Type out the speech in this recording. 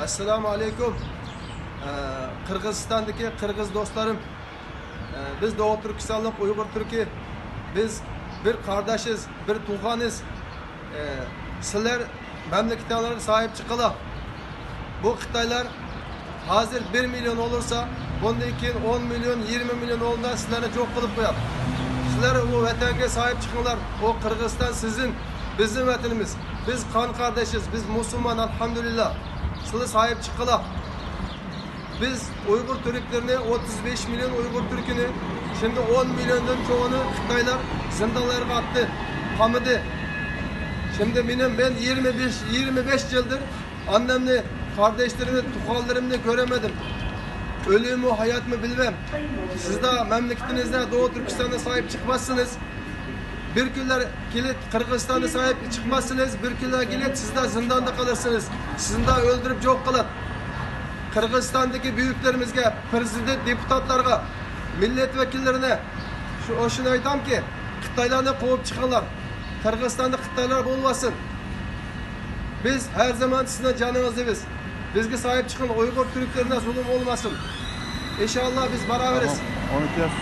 Assalamu alaikum. Kırgızistan'daki Kırgız dostlarım, biz Doğu Türkistanlık Uygur Türk'ü, biz bir kardeşiz, bir tuğanız. Sizler memleketlerine sahip çıkıla. Bu Xitaylar hazır 1 milyon olursa, bundan keyin 10 milyon, 20 milyon olduğunda sizlerine çok kılıp koyar. Sizler o vatanga sahip çıkınlar. O Kırgızistan sizin, bizim vatanımız. Biz kan kardeşiz, biz Müslüman elhamdülillah. Sizler sahip çıkıla. Biz Uygur Türklerini 35 milyon Uygur Türk'ünü şimdi 10 milyondan çoğunu Xitaylar zindanlarga attı, kamıdı. Şimdi ben 25 yıldır annemni, kardeşlerimi, tukallarımı göremedim. Ölümü, hayat mı bilmem. Siz de memleketinizde Doğu Türkistan'da sahip çıkmazsınız. Bir günler gelip Kırgızistan'da sahip çıkmazsınız. Bir günler gelip siz de zindanda kalırsınız. Sizin de öldürüp yok kılın. Kırgızistan'daki büyüklerimizge, prezident, deputatlarga, milletvekillerine şunu aytam ki, Xitaylarni kovup çıkınlar. Kırgızistan'da Xitaylar olmasın. Biz her zaman sizin canınızız. Bizge sahip çıkın, Uygur Türklerine zulüm olmasın. İnşallah biz beraberiz. Tamam, onu kes.